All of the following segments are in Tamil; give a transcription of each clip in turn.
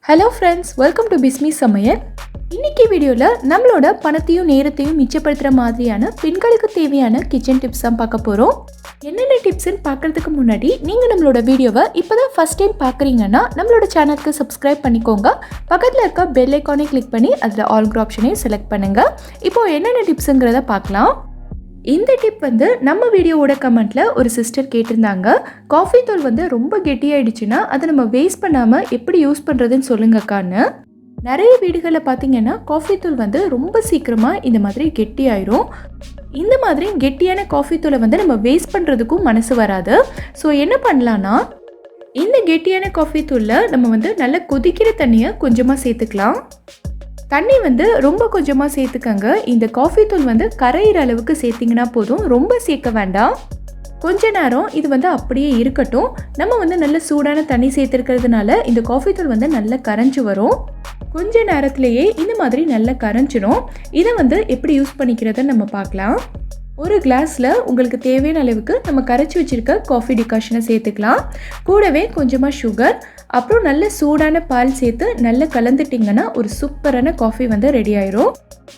Hello friends, welcome to Bismi சமையல். இன்னைக்கு வீடியோவில் நம்மளோட பணத்தையும் நேரத்தையும் மிச்சப்படுத்துகிற மாதிரியான பெண்களுக்கு தேவையான கிச்சன் டிப்ஸ் தான் பார்க்க போகிறோம். என்னென்ன டிப்ஸ்ன்னு பார்க்குறதுக்கு முன்னாடி நீங்கள் நம்மளோட வீடியோவை இப்போ தான் ஃபஸ்ட் டைம் பார்க்குறீங்கன்னா நம்மளோட சேனலுக்கு சப்ஸ்கிரைப் பண்ணிக்கோங்க. பக்கத்தில் இருக்க பெல் ஐக்கானை கிளிக் பண்ணி அதில் ஆல் ஆப்ஷனையும் செலக்ட் பண்ணுங்கள். இப்போது என்னென்ன டிப்ஸுங்கிறத பார்க்கலாம். இந்த டிப் நம்ம வீடியோவோட கமெண்ட்டில் ஒரு சிஸ்டர் கேட்டிருந்தாங்க. காஃபி தூள் ரொம்ப கெட்டியாயிடுச்சுன்னா அதை நம்ம வேஸ்ட் பண்ணாமல் எப்படி யூஸ் பண்ணுறதுன்னு சொல்லுங்கக்கான்னு. நிறைய வீடுகளில் பார்த்தீங்கன்னா காஃபி தூள் ரொம்ப சீக்கிரமாக இந்த மாதிரி கெட்டியாயிரும். இந்த மாதிரி கெட்டியான காஃபி தூளை நம்ம வேஸ்ட் பண்ணுறதுக்கும் மனசு வராது. ஸோ என்ன பண்ணலான்னா, இந்த கெட்டியான காஃபி தூளில் நம்ம நல்லா கொதிக்கிற தண்ணியை கொஞ்சமாக சேர்த்துக்கலாம். தண்ணி ரொம்ப கொஞ்சமாக சேர்த்துக்கங்க. இந்த காஃபி தூள் கரையிற அளவுக்கு சேர்த்திங்கன்னா போதும், ரொம்ப சேர்க்க வேண்டாம். கொஞ்ச நேரம் இது அப்படியே இருக்கட்டும். நம்ம நல்ல சூடான தண்ணி சேர்த்துருக்கிறதுனால இந்த காஃபி தூள் நல்லா கரைஞ்சி வரும். கொஞ்ச நேரத்திலேயே இந்த மாதிரி நல்லா கரைஞ்சிடும். இதை எப்படி யூஸ் பண்ணிக்கிறத நம்ம பார்க்கலாம். ஒரு கிளாஸில் உங்களுக்கு தேவையான அளவுக்கு நம்ம கரைச்சி வச்சுருக்க காஃபி டிகாஷனை சேர்த்துக்கலாம். கூடவே கொஞ்சமாக சுகர், அப்புறம் நல்ல சூடான பால் சேர்த்து நல்லா கலந்துட்டிங்கன்னா ஒரு சூப்பரான காஃபி ரெடி ஆயிரும்.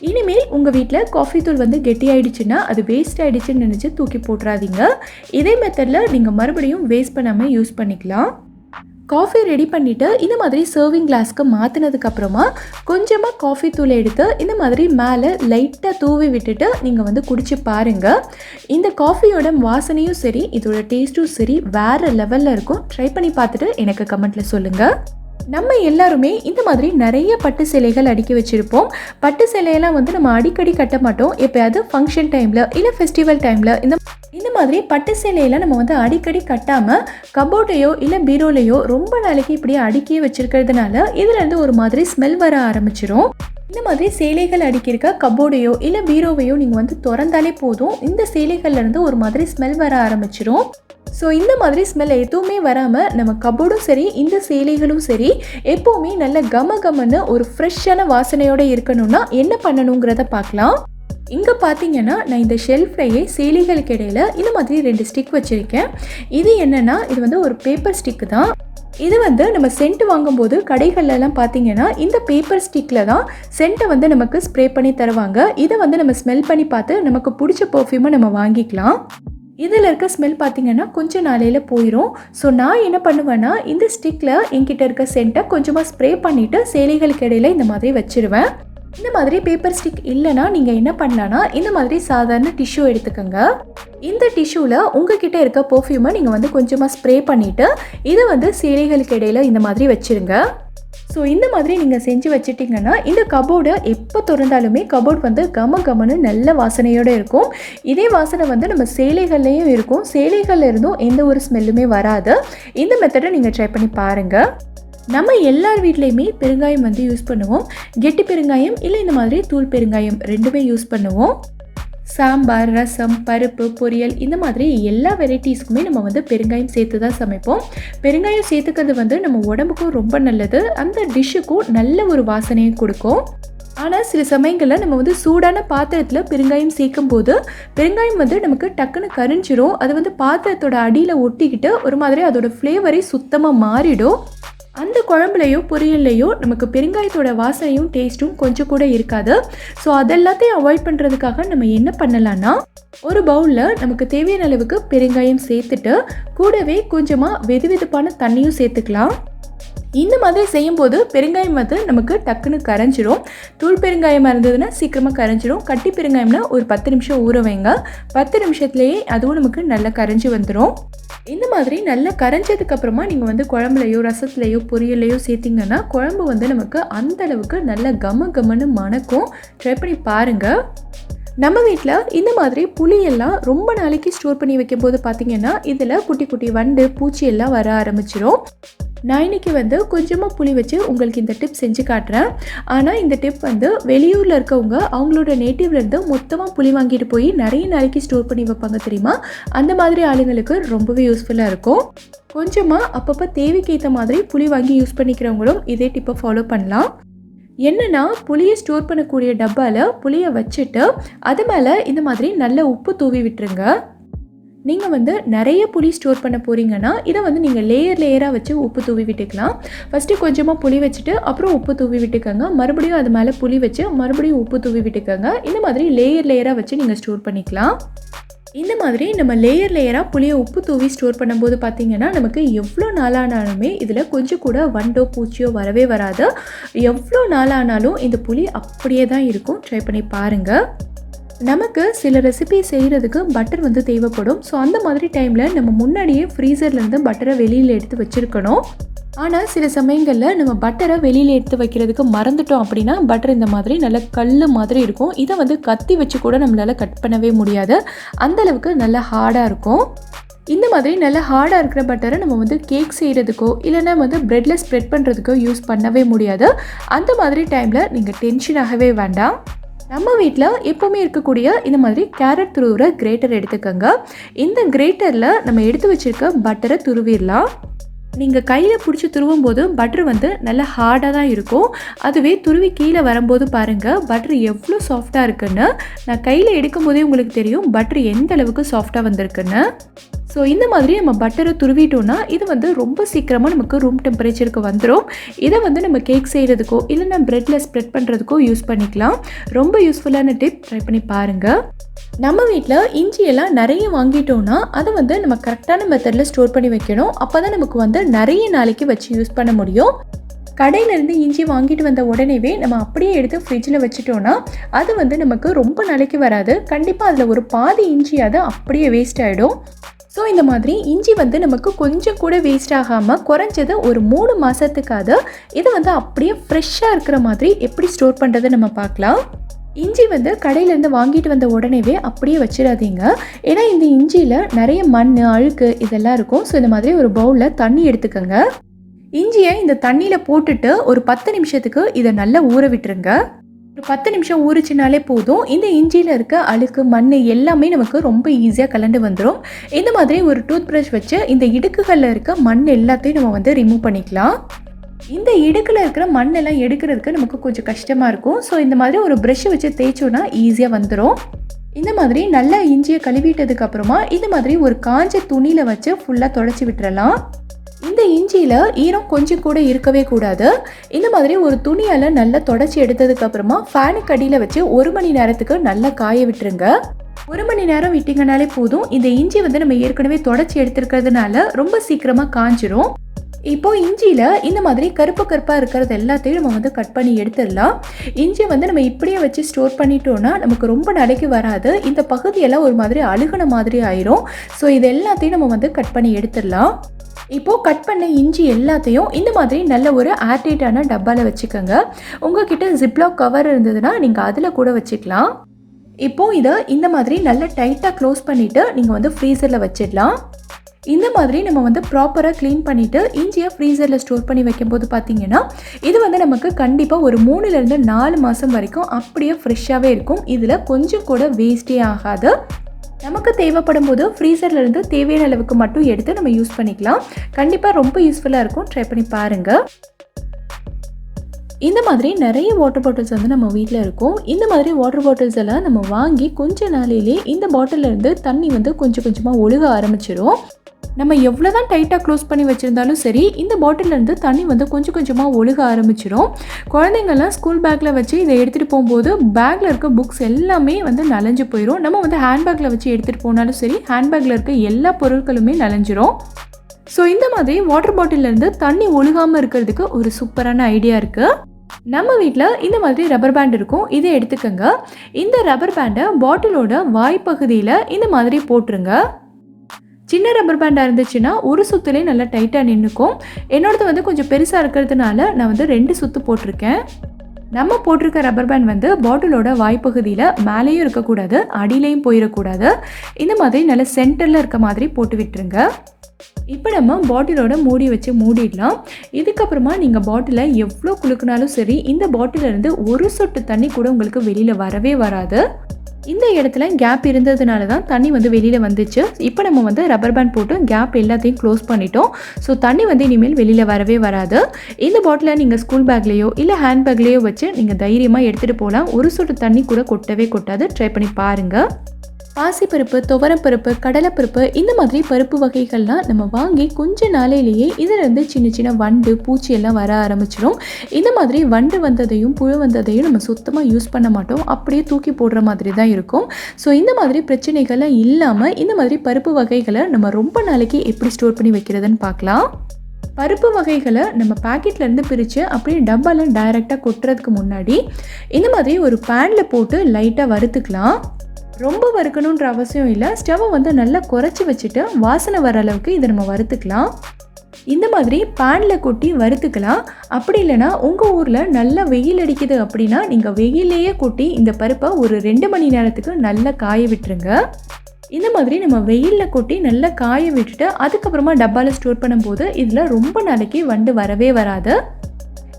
இனிமேல் உங்கள் வீட்டில் காஃபி தூள் கெட்டி ஆகிடுச்சுன்னா அது வேஸ்ட் ஆகிடுச்சுன்னு நினச்சி தூக்கி போட்டுறாதீங்க. இதே மெத்தடில் நீங்கள் மறுபடியும் வேஸ்ட் பண்ணாமல் யூஸ் பண்ணிக்கலாம். காஃபி ரெடி பண்ணிவிட்டு இந்த மாதிரி சர்விங் கிளாஸ்க்கு மாற்றினதுக்கப்புறமா கொஞ்சமாக காஃபி தூளை எடுத்து இந்த மாதிரி மேலே லைட்டாக தூவி விட்டுட்டு நீங்கள் குடிச்சு பாருங்கள். இந்த காஃபியோட வாசனையும் சரி, இதோட டேஸ்ட்டும் சரி வேறு லெவலில் இருக்கும். ட்ரை பண்ணி பார்த்துட்டு எனக்கு கமெண்ட்டில் சொல்லுங்கள். நம்ம எல்லாருமே இந்த மாதிரி நிறைய பட்டு சேலைகள் அடுக்கி வச்சுருப்போம். பட்டு சேலையெல்லாம் நம்ம அடிக்கடி கட்ட மாட்டோம். எப்போயாவது ஃபங்க்ஷன் டைமில் இல்லை ஃபெஸ்டிவல் டைமில் இந்த மாதிரி பட்டு சேலையெல்லாம் நம்ம அடிக்கடி கட்டாமல் கபோர்டையோ இல்லை பீரோலையோ ரொம்ப நாளைக்கு இப்படியே அடுக்கியே வச்சுருக்கிறதுனால இதுலேருந்து ஒரு மாதிரி ஸ்மெல் வர ஆரம்பிச்சிரும். இந்த மாதிரி சேலைகள் அடிக்கிருக்க கபோர்டையோ இல்லை பீரோவையோ நீங்கள் திறந்தாலே போதும், இந்த சேலைகள்லேருந்து ஒரு மாதிரி ஸ்மெல் வர ஆரம்பிச்சிரும். ஸோ இந்த மாதிரி ஸ்மெல் எதுவுமே வராமல் நம்ம கபோர்டும் சரி, இந்த சேலைகளும் சரி எப்போவுமே நல்ல கமன்னு ஒரு ஃப்ரெஷ்ஷான வாசனையோடு இருக்கணும்னா என்ன பண்ணணுங்கிறத பார்க்கலாம். இங்கே பார்த்தீங்கன்னா நான் இந்த ஷெல்ஃப்லையே சேலைகளுக்கு இடையில் இந்த மாதிரி 2 ஸ்டிக் வச்சுருக்கேன். இது என்னென்னா, இது ஒரு பேப்பர் ஸ்டிக்கு தான். இது நம்ம சென்ட் வாங்கும்போது கடைகள்லாம் பார்த்தீங்கன்னா இந்த பேப்பர் ஸ்டிக்கில் தான் சென்ட்டை நமக்கு ஸ்ப்ரே பண்ணி தருவாங்க. இதை நம்ம ஸ்மெல் பண்ணி பார்த்து நமக்கு பிடிச்ச பர்ஃப்யூமை நம்ம வாங்கிக்கலாம். இதில் இருக்க ஸ்மெல் பார்த்திங்கன்னா கொஞ்சம் நாளையில் போயிடும். ஸோ நான் என்ன பண்ணுவேன்னா, இந்த ஸ்டிக்கில் என்கிட்ட இருக்க சென்ட்டை கொஞ்சமாக ஸ்ப்ரே பண்ணிவிட்டு சேலைகளுக்கு இடையில் இந்த மாதிரி வச்சுருவேன். இந்த மாதிரி பேப்பர் ஸ்டிக் இல்லைனா நீங்கள் என்ன பண்ணலான்னா, இந்த மாதிரி சாதாரண டிஷ்யூ எடுத்துக்கோங்க. இந்த டிஷ்யூவில் உங்ககிட்ட இருக்க பர்ஃப்யூமை நீங்கள் கொஞ்சமாக ஸ்ப்ரே பண்ணிவிட்டு இதை சேலைகளுக்கு இடையில் இந்த மாதிரி வச்சுருங்க. ஸோ இந்த மாதிரி நீங்கள் செஞ்சு வச்சுட்டிங்கன்னா இந்த கபோர்டை எப்போ திறந்தாலுமே கபோர்ட் கமன்னு நல்ல வாசனையோடு இருக்கும். இதே வாசனை நம்ம சேலைகள்லேயும் இருக்கும். சேலைகளில் இருந்தும் எந்த ஒரு ஸ்மெல்லுமே வராது. இந்த மெத்தடை நீங்கள் ட்ரை பண்ணி பாருங்கள். நம்ம எல்லார் வீட்லேயுமே பெருங்காயம் யூஸ் பண்ணுவோம். கெட்டி பெருங்காயம் இல்லை இந்த மாதிரி தூள் பெருங்காயம் ரெண்டுமே யூஸ் பண்ணுவோம். சாம்பார், ரசம், பருப்பு, பொரியல் இந்த மாதிரி எல்லா வெரைட்டிஸ்க்குமே நம்ம பெருங்காயம் சேர்த்து தான் சமைப்போம். பெருங்காயம் சேர்த்துக்கிறது நம்ம உடம்புக்கும் ரொம்ப நல்லது. அந்த டிஷ்ஷுக்கும் நல்ல ஒரு வாசனையை கொடுக்கும். ஆனால் சில சமயங்களில் நம்ம சூடான பாத்திரத்தில் பெருங்காயம் சேர்க்கும் போது பெருங்காயம் நமக்கு டக்குன்னு கரிஞ்சிரும். அது பாத்திரத்தோட அடியில் ஒட்டிக்கிட்டு ஒரு மாதிரி அதோட ஃப்ளேவரே சுத்தமாக மாறிடும். அந்த குழம்புலையோ பொரியல்லையோ நமக்கு பெருங்காயத்தோட வாசனையும் டேஸ்ட்டும் கொஞ்சம் கூட இருக்காது. ஸோ அதெல்லாத்தையும் அவாய்ட் பண்ணுறதுக்காக நம்ம என்ன பண்ணலான்னா, ஒரு பவுலில் நமக்கு தேவையான அளவுக்கு பெருங்காயம் சேர்த்துட்டு கூடவே கொஞ்சமாக வெதுவெதுப்பான தண்ணியும் சேர்த்துக்கலாம். இந்த மாதிரி செய்யும்போது பெருங்காயம் நமக்கு டக்குன்னு கரைஞ்சிரும். தூள் பெருங்காயமாக இருந்ததுன்னா சீக்கிரமாக கரைஞ்சிரும். கட்டி பெருங்காயம்னா ஒரு 10 நிமிஷம் ஊற வைங்க. 10 நிமிஷத்துலேயே அதுவும் நமக்கு நல்லா கரைஞ்சி வந்துடும். இந்த மாதிரி நல்லா கரைஞ்சதுக்கப்புறமா நீங்கள் குழம்புலையோ ரசத்துலையோ பொரியல்லையோ சேர்த்திங்கன்னா குழம்பு நமக்கு அந்த அளவுக்கு நல்ல கமன்னு மணக்கும். ட்ரை பண்ணி பாருங்கள். நம்ம வீட்டில் இந்த மாதிரி புளியெல்லாம் ரொம்ப நாளைக்கு ஸ்டோர் பண்ணி வைக்கும்போது பார்த்திங்கன்னா இதில் குட்டி குட்டி வண்டு பூச்சி எல்லாம் வர ஆரம்பிச்சிடும். நான் இன்றைக்கி கொஞ்சமாக புளி வச்சு உங்களுக்கு இந்த டிப் செஞ்சு காட்டுறேன். ஆனால் இந்த டிப் வெளியூரில் இருக்கவங்க அவங்களோட நேட்டிவ்லேருந்து மொத்தமாக புளி வாங்கிட்டு போய் நிறைய நாளைக்கு ஸ்டோர் பண்ணி வைப்பாங்க தெரியுமா. அந்த மாதிரி ஆளுங்களுக்கு ரொம்பவே யூஸ்ஃபுல்லாக இருக்கும். கொஞ்சமாக அப்பப்போ தேவைக்கு ஏற்ற மாதிரி புளி வாங்கி யூஸ் பண்ணிக்கிறவங்களும் இதே டிப்பை ஃபாலோ பண்ணலாம். என்னென்னா, புளியை ஸ்டோர் பண்ணக்கூடிய டப்பாவில் புளியை வச்சுட்டு அது மேலே இந்த மாதிரி நல்ல உப்பு தூவி விட்டுருங்க. நீங்கள் வந்து நிறைய புளி ஸ்டோர் பண்ண போகிறீங்கன்னா இதை வந்து நீங்கள் லேயராக வச்சு உப்பு தூவி விட்டுக்கலாம். ஃபஸ்ட்டு கொஞ்சமாக புளி வச்சுட்டு அப்புறம் உப்பு தூவி விட்டுக்கோங்க. மறுபடியும் அது மேலே புளி வச்சு மறுபடியும் உப்பு தூவி விட்டுக்கோங்க. இந்த மாதிரி லேயராக வச்சு நீங்கள் ஸ்டோர் பண்ணிக்கலாம். இந்த மாதிரி நம்ம லேயராக புளியை உப்பு தூவி ஸ்டோர் பண்ணும்போது பார்த்திங்கன்னா நமக்கு எவ்வளோ நாளானாலுமே இதில் கொஞ்சம் கூட வண்டோ பூச்சியோ வரவே வராது. எவ்வளோ நாளானாலும் இந்த புளி அப்படியே தான் இருக்கும். ட்ரை பண்ணி பாருங்கள். நமக்கு சில ரெசிபி செய்கிறதுக்கு பட்டர் வந்து தேவைப்படும். ஸோ அந்த மாதிரி டைமில் நம்ம முன்னாடியே ஃப்ரீசர்லேருந்து பட்டரை வெளியில் எடுத்து வச்சுருக்கணும். ஆனால் சில சமயங்களில் நம்ம பட்டரை வெளியில் எடுத்து வைக்கிறதுக்கு மறந்துட்டோம் அப்படின்னா பட்டர் இந்த மாதிரி நல்ல கல் மாதிரி இருக்கும். இதை வந்து கத்தி வச்சு கூட நம்மளால் கட் பண்ணவே முடியாது. அந்தளவுக்கு நல்ல ஹார்டாக இருக்கும். இந்த மாதிரி நல்ல ஹார்டாக இருக்கிற பட்டரை நம்ம வந்து கேக் செய்கிறதுக்கோ இல்லைன்னா வந்து ப்ரெட்டில் ஸ்ப்ரெட் பண்ணுறதுக்கோ யூஸ் பண்ணவே முடியாது. அந்த மாதிரி டைமில் நீங்கள் டென்ஷன் ஆகவே வேண்டாம். நம்ம வீட்டில் எப்போவுமே இருக்கக்கூடிய இந்த மாதிரி கேரட் துருவுற கிரேட்டர் எடுத்துக்கோங்க. இந்த கிரேட்டரில் நம்ம எடுத்து வச்சுருக்க பட்டரை துருவிடலாம். நீங்கள் கையில் பிடிச்சி துருவும் போது பட்டர் வந்து நல்லா ஹார்டாக தான் இருக்கும். அதுவே துருவி கீழே வரும்போது பாருங்கள் பட்டர் எவ்வளோ சாஃப்டாக இருக்குன்னு. நான் கையில் எடுக்கும் போதே உங்களுக்கு தெரியும் பட்டர் எந்த அளவுக்கு சாஃப்டாக வந்திருக்குன்னு. ஸோ இந்த மாதிரி நம்ம பட்டரை துருவிட்டோன்னா இது வந்து ரொம்ப சீக்கிரமாக நமக்கு ரூம் டெம்பரேச்சருக்கு வந்துடும். இதை வந்து நம்ம கேக் செய்கிறதுக்கோ இல்லைன்னா ப்ரெட்டில் ஸ்ப்ரெட் பண்ணுறதுக்கோ யூஸ் பண்ணிக்கலாம். ரொம்ப யூஸ்ஃபுல்லான டிப். ட்ரை பண்ணி பாருங்கள். நம்ம வீட்டில் இஞ்சியெல்லாம் நிறைய வாங்கிட்டோன்னா அதை வந்து நம்ம கரெக்டான மெத்தடில் ஸ்டோர் பண்ணி வைக்கணும். அப்போ தான் நமக்கு வந்து நிறைய நாளைக்கு வச்சு யூஸ் பண்ண முடியும். கடையிலேருந்து இஞ்சி வாங்கிட்டு வந்த உடனேவே நம்ம அப்படியே எடுத்து ஃப்ரிட்ஜில் வச்சுட்டோன்னா அது வந்து நமக்கு ரொம்ப நாளைக்கு வராது. கண்டிப்பாக அதில் ஒரு பாதி இஞ்சியாவது அப்படியே வேஸ்ட் ஆகிடும். ஸோ இந்த மாதிரி இஞ்சி வந்து நமக்கு கொஞ்சம் கூட வேஸ்ட் ஆகாமல் குறைஞ்சது ஒரு 3 மாதத்துக்காவது இதை வந்து அப்படியே ஃப்ரெஷ்ஷாக இருக்கிற மாதிரி எப்படி ஸ்டோர் பண்ணுறதை நம்ம பார்க்கலாம். இஞ்சி வந்து கடையிலேருந்து வாங்கிட்டு வந்த உடனேவே அப்படியே வச்சிடாதீங்க. ஏன்னா இந்த இஞ்சியில் நிறைய மண் அழுக்கு இதெல்லாம் இருக்கும். ஸோ இந்த மாதிரி ஒரு பவுலில் தண்ணி எடுத்துக்கோங்க. இஞ்சியை இந்த தண்ணியில் போட்டுட்டு ஒரு 10 நிமிஷத்துக்கு இதை நல்லா ஊற விட்டுருங்க. ஒரு 10 நிமிஷம் ஊறிச்சினாலே போதும். இந்த இஞ்சியில் இருக்க அழுக்கு மண் எல்லாமே நமக்கு ரொம்ப ஈஸியாக கலந்து வந்துடும். இந்த மாதிரி ஒரு டூத் ப்ரஷ் வச்சு இந்த இடுக்குகளில் இருக்க மண் எல்லாத்தையும் நம்ம வந்து ரிமூவ் பண்ணிக்கலாம். இந்த இடுக்கில் இருக்கிற மண்ணெல்லாம் எடுக்கிறதுக்கு நமக்கு கொஞ்சம் கஷ்டமாக இருக்கும். ஸோ இந்த மாதிரி ஒரு ப்ரஷ்ஷை வச்சு தேய்ச்சோன்னா ஈஸியாக வந்துடும். இந்த மாதிரி நல்லா இஞ்சியை கழுவிட்டதுக்கு அப்புறமா இந்த மாதிரி ஒரு காஞ்ச துணியில் வச்சு ஃபுல்லாக தொடச்சி விட்டுறலாம். இந்த இஞ்சியில் ஈரம் கொஞ்சம் கூட இருக்கவே கூடாது. இந்த மாதிரி ஒரு துணியால் நல்லா தொடச்சி எடுத்ததுக்கப்புறமா ஃபேனுக்கு அடியில் வச்சு 1 மணி நேரத்துக்கு நல்லா காய விட்டுருங்க. 1 மணி நேரம் விட்டிங்கனாலே போதும். இந்த இஞ்சி வந்து நம்ம ஏற்கனவே தொடச்சி எடுத்துருக்கிறதுனால ரொம்ப சீக்கிரமாக காஞ்சிரும். இப்போது இஞ்சியில் இந்த மாதிரி கருப்பாக இருக்கிறது எல்லாத்தையும் நம்ம வந்து கட் பண்ணி எடுத்துடலாம். இஞ்சியை வந்து நம்ம இப்படியே வச்சு ஸ்டோர் பண்ணிட்டோன்னா நமக்கு ரொம்ப நாளைக்கு வராது. இந்த பகுதியெல்லாம் ஒரு மாதிரி அழுகுன மாதிரி ஆயிரும். ஸோ இது எல்லாத்தையும் நம்ம வந்து கட் பண்ணி எடுத்துடலாம். இப்போது கட் பண்ண இஞ்சி எல்லாத்தையும் இந்த மாதிரி நல்ல ஒரு ஏர்டைட்டான டப்பாவில் வச்சுக்கோங்க. உங்ககிட்ட ஜிப்லாக் கவர் இருந்ததுன்னா நீங்கள் அதில் கூட வச்சுக்கலாம். இப்போது இதை இந்த மாதிரி நல்ல டைட்டாக க்ளோஸ் பண்ணிவிட்டு நீங்கள் வந்து ஃப்ரீசரில் வச்சிடலாம். இந்த மாதிரி நம்ம வந்து ப்ராப்பராக க்ளீன் பண்ணிவிட்டு இஞ்சியை ஃப்ரீசரில் ஸ்டோர் பண்ணி வைக்கும்போது பார்த்திங்கன்னா இது வந்து நமக்கு கண்டிப்பாக ஒரு 3லேருந்து 4 மாதம் வரைக்கும் அப்படியே ஃப்ரெஷ்ஷாகவே இருக்கும். இதில் கொஞ்சம் கூட வேஸ்டே ஆகாது. நமக்கு தேவைப்படும் போது ஃப்ரீசர்லேருந்து தேவையான அளவுக்கு மட்டும் எடுத்து நம்ம யூஸ் பண்ணிக்கலாம். கண்டிப்பாக ரொம்ப யூஸ்ஃபுல்லாக இருக்கும். ட்ரை பண்ணி பாருங்கள். இந்த மாதிரி நிறைய வாட்டர் பாட்டில்ஸ் வந்து நம்ம வீட்டில் இருக்கும். இந்த மாதிரி வாட்டர் பாட்டில்ஸ் எல்லாம் நம்ம வாங்கி கொஞ்ச நாளையிலே இந்த பாட்டிலேருந்து தண்ணி வந்து கொஞ்சம் கொஞ்சமாக ஒழுக ஆரம்பிச்சிடும். நம்ம எவ்வளோ தான் டைட்டாக க்ளோஸ் பண்ணி வச்சுருந்தாலும் சரி இந்த பாட்டிலேருந்து தண்ணி வந்து கொஞ்சம் கொஞ்சமாக ஒழுக ஆரம்பிச்சிடும். குழந்தைங்கள்லாம் ஸ்கூல் பேக்கில் வச்சு இதை எடுத்துகிட்டு போகும்போது பேக்கில் இருக்க புக்ஸ் எல்லாமே வந்து நனைஞ்சு போயிடும். நம்ம வந்து ஹேண்ட்பேக்கில் வச்சு எடுத்துகிட்டு போனாலும் சரி ஹேண்ட்பேக்கில் இருக்க எல்லா பொருட்களுமே நனைஞ்சிரும். ஸோ இந்த மாதிரி வாட்டர் பாட்டிலேருந்து தண்ணி ஒழுகாமல் இருக்கிறதுக்கு ஒரு சூப்பரான ஐடியா இருக்குது. நம்ம வீட்டில் இந்த மாதிரி ரப்பர் பேண்ட் இருக்கும். இதை எடுத்துக்கோங்க. இந்த ரப்பர் பேண்டை பாட்டிலோட வாய்ப்பகுதியில் இந்த மாதிரி போட்டுருங்க. சின்ன ரப்பர் பேண்டாக இருந்துச்சுன்னா ஒரு சுற்றுலே நல்லா டைட்டாக நின்றுக்கும். என்னோடது வந்து கொஞ்சம் பெருசாக இருக்கிறதுனால நான் வந்து 2 சுற்று போட்டிருக்கேன். நம்ம போட்டிருக்க ரப்பர் பேண்ட் வந்து பாட்டிலோட வாய்ப்பகுதியில் மேலேயும் இருக்கக்கூடாது அடியிலையும் போயிடக்கூடாது. இந்த மாதிரி நல்ல சென்டரில் இருக்க மாதிரி போட்டு விட்டுருங்க. இப்போ நம்ம பாட்டிலோட மூடி வச்சு மூடிடலாம். இதுக்கப்புறமா நீங்கள் பாட்டிலை எவ்வளோ குலுக்குனாலும் சரி இந்த பாட்டிலிருந்து ஒரு சொட்டு தண்ணி கூட உங்களுக்கு வெளியில் வரவே வராது. இந்த இடத்துல கேப் இருந்ததுனால தான் தண்ணி வந்து வெளியில் வந்துச்சு. இப்போ நம்ம வந்து ரப்பர் பேண்ட் போட்டு கேப் எல்லாத்தையும் க்ளோஸ் பண்ணிட்டோம். ஸோ தண்ணி வந்து இனிமேல் வெளியில் வரவே வராது. இந்த பாட்டிலை நீங்கள் ஸ்கூல் பேக்லேயோ இல்லை ஹேண்ட் பேக்லேயோ வச்சு நீங்கள் தைரியமாக எடுத்துகிட்டு போகலாம். ஒரு சொட்டு தண்ணி கூட கொட்டவே கொட்டாது. ட்ரை பண்ணி பாருங்கள். பாசிப்பருப்பு, துவரப்பருப்பு, கடலைப்பருப்பு இந்த மாதிரி பருப்பு வகைகள்லாம் நம்ம வாங்கி கொஞ்ச நாளையிலேயே இதிலேருந்து சின்ன சின்ன வண்டு பூச்சி எல்லாம் வர ஆரம்பிச்சிடும். இந்த மாதிரி வண்டு வந்ததையும் புழு வந்ததையும் நம்ம சுத்தமாக யூஸ் பண்ண மாட்டோம், அப்படியே தூக்கி போடுற மாதிரி தான் இருக்கும். ஸோ இந்த மாதிரி பிரச்சனைகள்லாம் இல்லாமல் இந்த மாதிரி பருப்பு வகைகளை நம்ம ரொம்ப நாளைக்கு எப்படி ஸ்டோர் பண்ணி வைக்கிறதுன்னு பார்க்கலாம். பருப்பு வகைகளை நம்ம பேக்கெட்லேருந்து பிரித்து அப்படியே டப்பாவில் டைரெக்டாக கொட்டுறதுக்கு முன்னாடி இந்த மாதிரி ஒரு பேனில் போட்டு லைட்டாக வறுத்துக்கலாம். ரொம்ப வறுக்கணுன்ற அவசியம் இல்லை. ஸ்டவ்வை வந்து நல்லா குறைச்சி வச்சுட்டு வாசனை வர அளவுக்கு இதை நம்ம வறுத்துக்கலாம். இந்த மாதிரி பேனில் கொட்டி வறுத்துக்கலாம். அப்படி இல்லைனா உங்கள் ஊரில் நல்லா வெயில் அடிக்குது அப்படின்னா நீங்கள் வெயிலேயே கொட்டி இந்த பருப்பை ஒரு 2 மணி நேரத்துக்கு நல்லா காய விட்டுருங்க. இந்த மாதிரி நம்ம வெயிலில் கொட்டி நல்லா காய விட்டுட்டு அதுக்கப்புறமா டப்பாவில் ஸ்டோர் பண்ணும்போது இதில் ரொம்ப நாளைக்கு வண்டு வரவே வராது.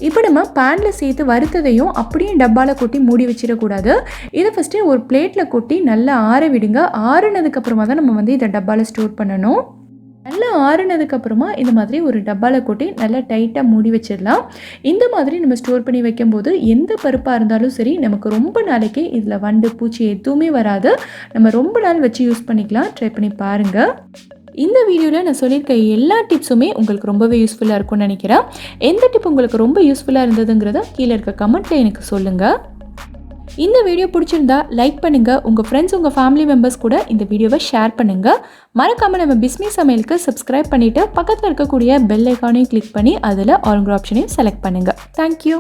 இப்போ நம்ம பேனில் சேர்த்து வறுத்ததையும் அப்படியே டப்பாவில் கொட்டி மூடி வச்சிடக்கூடாது. இதை ஃபஸ்ட்டு ஒரு பிளேட்டில் கொட்டி நல்லா ஆற விடுங்க. ஆறுனதுக்கப்புறமா தான் நம்ம வந்து இதை டப்பாவில் ஸ்டோர் பண்ணணும். நல்லா ஆறுனதுக்கப்புறமா இந்த மாதிரி ஒரு டப்பாவில் கொட்டி நல்லா டைட்டாக மூடி வச்சிடலாம். இந்த மாதிரி நம்ம ஸ்டோர் பண்ணி வைக்கும்போது எந்த பருப்பாக இருந்தாலும் சரி நமக்கு ரொம்ப நாளைக்கு இதில் வண்டு பூச்சி எதுவுமே வராது. நம்ம ரொம்ப நாள் வச்சு யூஸ் பண்ணிக்கலாம். ட்ரை பண்ணி பாருங்கள். இந்த வீடியோவில் நான் சொல்லியிருக்க எல்லா டிப்ஸுமே உங்களுக்கு ரொம்பவே யூஸ்ஃபுல்லாக இருக்கும்னு நினைக்கிறேன். எந்த டிப் உங்களுக்கு ரொம்ப யூஸ்ஃபுல்லாக இருந்ததுங்கிறத கீழே இருக்க கமெண்ட்டில் எனக்கு சொல்லுங்கள். இந்த வீடியோ பிடிச்சிருந்தா லைக் பண்ணுங்கள். உங்கள் ஃப்ரெண்ட்ஸ் உங்கள் ஃபேமிலி மெம்பர்ஸ் கூட இந்த வீடியோவை ஷேர் பண்ணுங்கள். மறக்காமல் நம்ம பிஸ்மி சமையலுக்கு சப்ஸ்கிரைப் பண்ணிவிட்டு பக்கத்தில் இருக்கக்கூடிய பெல் ஐக்கானையும் கிளிக் பண்ணி அதில் ஆல்ங்கிற ஆப்ஷனையும் செலக்ட் பண்ணுங்கள். தேங்க்யூ.